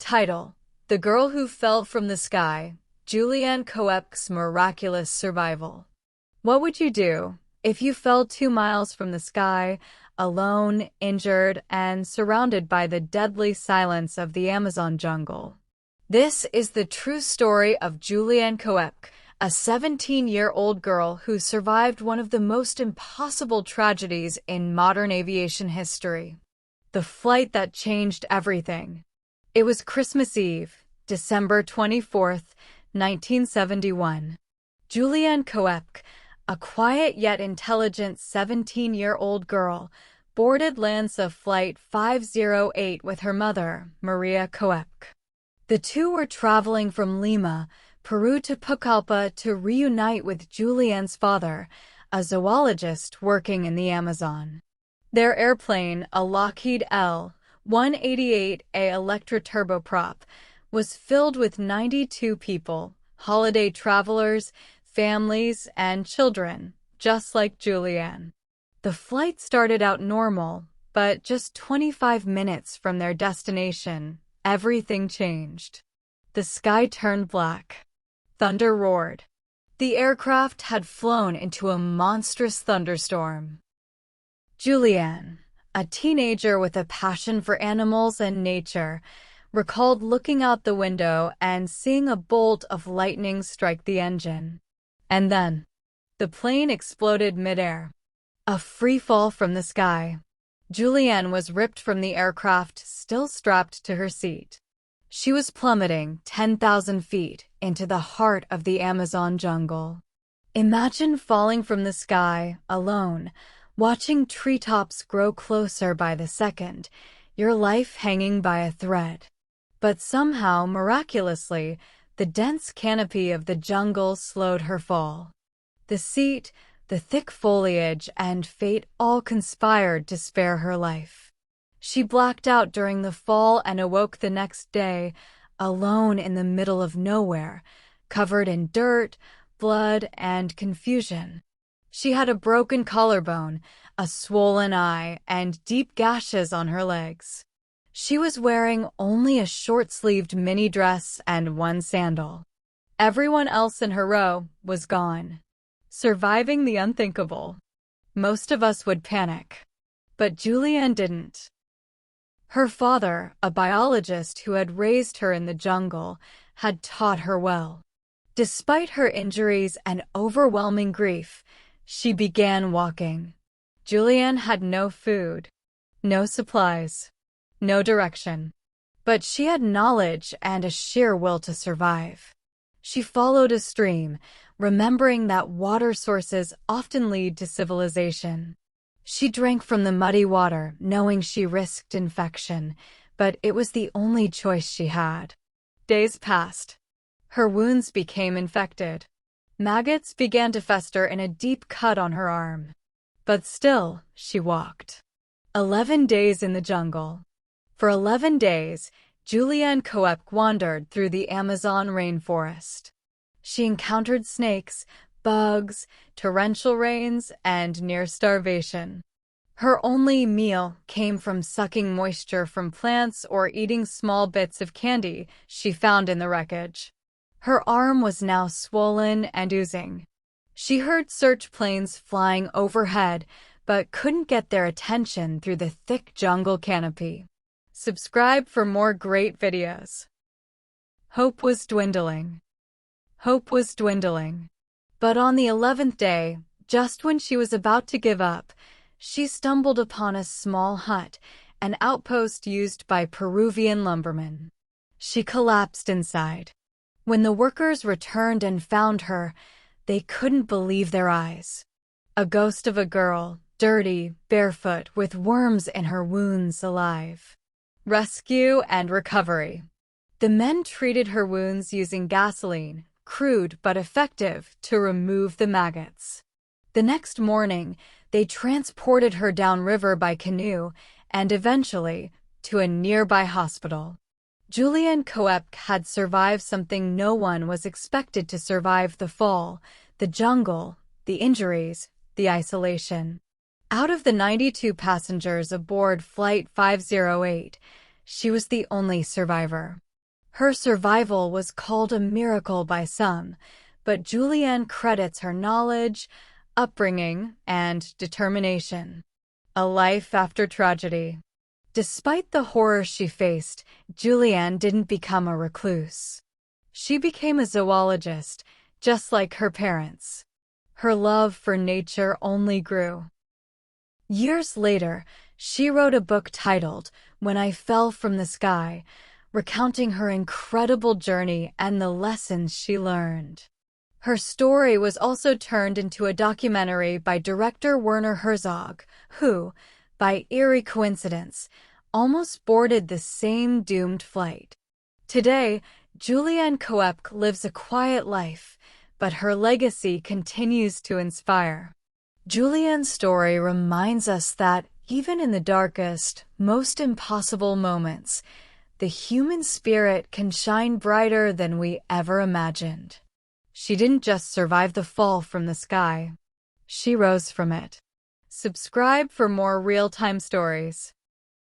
Title: The Girl Who Fell from the Sky, Julianne Koepcke's Miraculous Survival. What would you do if you fell 2 miles from the sky, alone, injured, and surrounded by the deadly silence of the Amazon jungle? This is the true story of Julianne Koepcke, a 17-year-old girl who survived one of the most impossible tragedies in modern aviation history. The flight that changed everything. It was Christmas Eve, December 24th, 1971. Julianne Koepcke, a quiet yet intelligent 17-year-old girl, boarded LANSA Flight 508 with her mother, Maria Koepcke. The two were traveling from Lima, Peru to Pucallpa to reunite with Julianne's father, a zoologist working in the Amazon. Their airplane, a Lockheed L-188A Electra turboprop, was filled with 92 people, holiday travelers, families, and children, just like Julianne. The flight started out normal, but just 25 minutes from their destination, everything changed. The sky turned black. Thunder roared. The aircraft had flown into a monstrous thunderstorm. Julianne, a teenager with a passion for animals and nature, recalled looking out the window and seeing a bolt of lightning strike the engine. And then, the plane exploded midair. A free fall from the sky. Julianne was ripped from the aircraft, still strapped to her seat. She was plummeting 10,000 feet into the heart of the Amazon jungle. Imagine falling from the sky, alone, watching treetops grow closer by the second, your life hanging by a thread. But somehow, miraculously, the dense canopy of the jungle slowed her fall. The seat, the thick foliage, and fate all conspired to spare her life. She blacked out during the fall and awoke the next day, alone in the middle of nowhere, covered in dirt, blood, and confusion. She had a broken collarbone, a swollen eye, and deep gashes on her legs. She was wearing only a short-sleeved mini dress and one sandal. Everyone else in her row was gone. Surviving the unthinkable. Most of us would panic. But Julianne didn't. Her father, a biologist who had raised her in the jungle, had taught her well. Despite her injuries and overwhelming grief, she began walking. Julianne had no food, no supplies, no direction. But she had knowledge and a sheer will to survive. She followed a stream, remembering that water sources often lead to civilization. She drank from the muddy water, knowing she risked infection, but it was the only choice she had. Days passed. Her wounds became infected. Maggots began to fester in a deep cut on her arm. But still, she walked. 11 days in the jungle. For 11 days, Julianne Koepcke wandered through the Amazon rainforest. She encountered snakes, bugs, torrential rains, and near starvation. Her only meal came from sucking moisture from plants or eating small bits of candy she found in the wreckage. Her arm was now swollen and oozing. She heard search planes flying overhead, but couldn't get their attention through the thick jungle canopy. Subscribe for more great videos. Hope was dwindling. Hope was dwindling. But on the 11th day, just when she was about to give up, she stumbled upon a small hut, an outpost used by Peruvian lumbermen. She collapsed inside. When the workers returned and found her, they couldn't believe their eyes. A ghost of a girl, dirty, barefoot, with worms in her wounds, alive. Rescue and recovery. The men treated her wounds using gasoline, crude but effective, to remove the maggots. The next morning, they transported her downriver by canoe and eventually to a nearby hospital. Julianne Koepcke had survived something no one was expected to survive: the fall, the jungle, the injuries, the isolation. Out of the 92 passengers aboard Flight 508, she was the only survivor. Her survival was called a miracle by some, but Julianne credits her knowledge, upbringing, and determination. A life after tragedy. Despite the horror she faced, Julianne didn't become a recluse. She became a zoologist, just like her parents. Her love for nature only grew. Years later, she wrote a book titled When I Fell from the Sky, recounting her incredible journey and the lessons she learned. Her story was also turned into a documentary by director Werner Herzog, who, by eerie coincidence, almost boarded the same doomed flight. Today, Julianne Koepcke lives a quiet life, but her legacy continues to inspire. Julianne's story reminds us that even in the darkest, most impossible moments, the human spirit can shine brighter than we ever imagined. She didn't just survive the fall from the sky. She rose from it. Subscribe for more real-time stories.